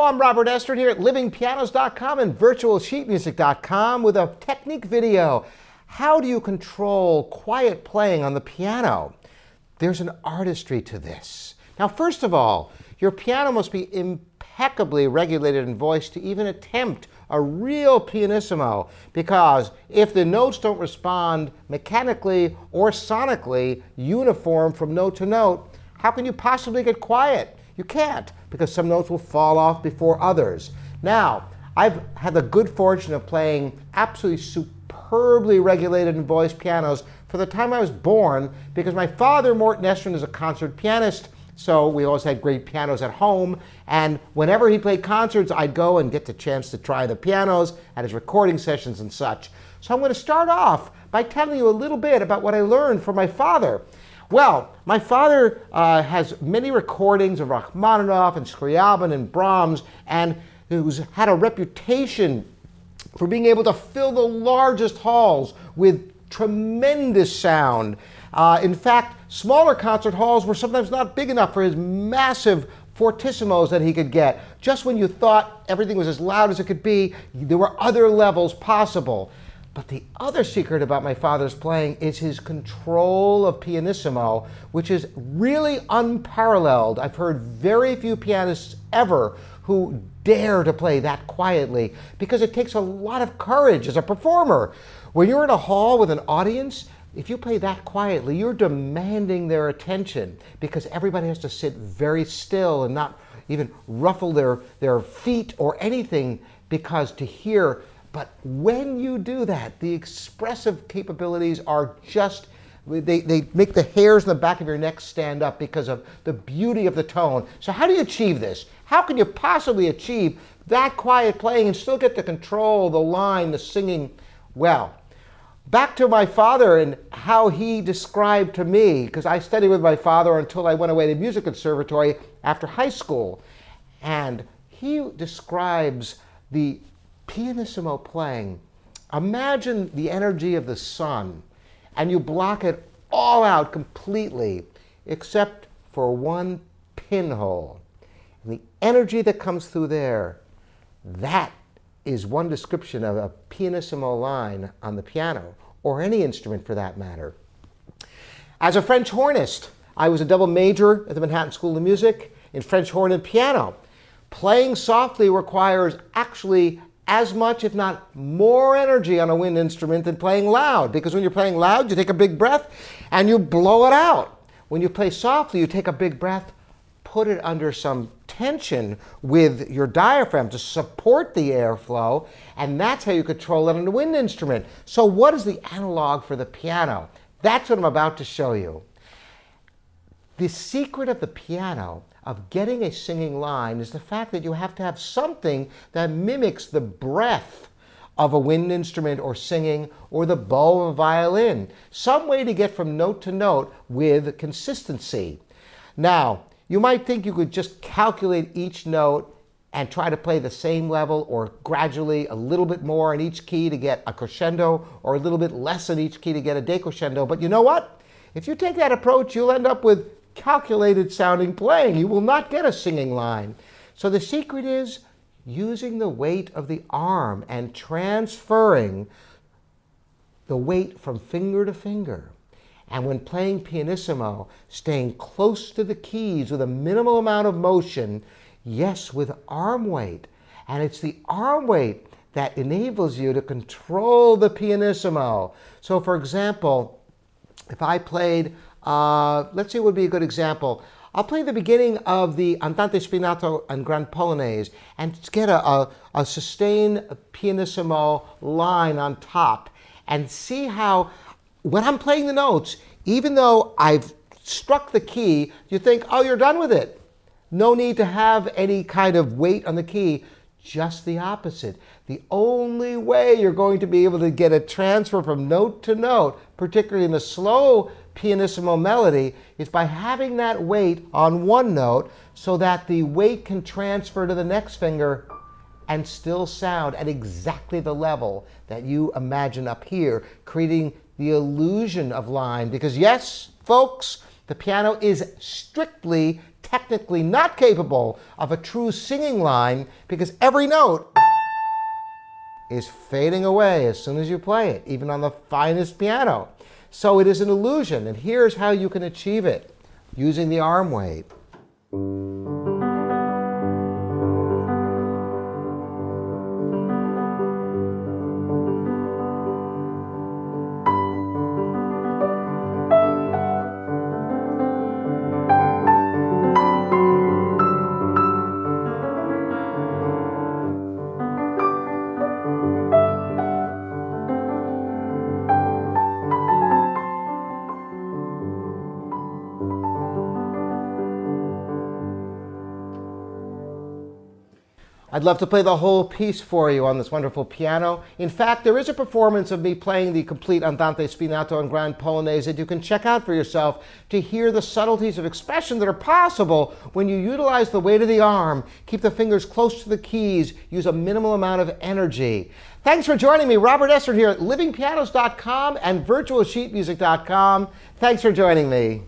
I'm Robert Estrin here at livingpianos.com and virtualsheetmusic.com with a technique video. How do you control quiet playing on the piano? There's an artistry to this. Now, first of all, your piano must be impeccably regulated in voice to even attempt a real pianissimo, because if the notes don't respond mechanically or sonically uniform from note to note, how can you possibly get quiet? You can't, because some notes will fall off before others. Now, I've had the good fortune of playing absolutely superbly regulated in voice pianos for the time I was born, because my father, Morton Estrin, is a concert pianist, so we always had great pianos at home, and whenever he played concerts, I'd go and get the chance to try the pianos at his recording sessions and such. So I'm going to start off by telling you a little bit about what I learned from my father. Well, my father has many recordings of Rachmaninoff and Scriabin and Brahms, and who's had a reputation for being able to fill the largest halls with tremendous sound. In fact, smaller concert halls were sometimes not big enough for his massive fortissimos that he could get. Just when you thought everything was as loud as it could be, there were other levels possible. But the other secret about my father's playing is his control of pianissimo, which is really unparalleled. I've heard very few pianists ever who dare to play that quietly, because it takes a lot of courage as a performer. When you're in a hall with an audience, if you play that quietly, you're demanding their attention, because everybody has to sit very still and not even ruffle their feet or anything, because to hear. But when you do that, the expressive capabilities are just, they make the hairs in the back of your neck stand up because of the beauty of the tone. So how do you achieve this? How can you possibly achieve that quiet playing and still get to control the line, the singing? Well, back to my father and how he described to me, because I studied with my father until I went away to music conservatory after high school. And he describes the pianissimo playing. Imagine the energy of the sun, and you block it all out completely, except for one pinhole. And the energy that comes through there, that is one description of a pianissimo line on the piano, or any instrument for that matter. As a French hornist, I was a double major at the Manhattan School of Music in French horn and piano. Playing softly requires actually as much, if not more, energy on a wind instrument than playing loud, because when you're playing loud, you take a big breath and you blow it out. When you play softly, you take a big breath, put it under some tension with your diaphragm to support the airflow, and that's how you control it on a wind instrument. So what is the analog for the piano? That's what I'm about to show you. The secret of the piano, of getting a singing line, is the fact that you have to have something that mimics the breath of a wind instrument or singing, or the bow of a violin. Some way to get from note to note with consistency. Now, you might think you could just calculate each note and try to play the same level, or gradually a little bit more in each key to get a crescendo, or a little bit less in each key to get a decrescendo. But you know what? If you take that approach, you'll end up with calculated sounding playing. You will not get a singing line. So the secret is using the weight of the arm and transferring the weight from finger to finger. And when playing pianissimo, staying close to the keys with a minimal amount of motion, yes, with arm weight. And it's the arm weight that enables you to control the pianissimo. So for example, if I played, let's see what would be a good example. I'll play the beginning of the Andante Spinato and Grand Polonaise and get a sustained pianissimo line on top, and see how, when I'm playing the notes, even though I've struck the key, you think, oh, you're done with it. No need to have any kind of weight on the key. Just the opposite. The only way you're going to be able to get a transfer from note to note, particularly in a slow pianissimo melody, is by having that weight on one note so that the weight can transfer to the next finger and still sound at exactly the level that you imagine up here, creating the illusion of line. Because yes, folks, the piano is strictly technically not capable of a true singing line because every note is fading away as soon as you play it, even on the finest piano. So it is an illusion, and here's how you can achieve it using the arm weight. I'd love to play the whole piece for you on this wonderful piano. In fact, there is a performance of me playing the complete Andante Spinato and Grand Polonaise that you can check out for yourself to hear the subtleties of expression that are possible when you utilize the weight of the arm, keep the fingers close to the keys, use a minimal amount of energy. Thanks for joining me. Robert Estrin here at livingpianos.com and virtualsheetmusic.com. Thanks for joining me.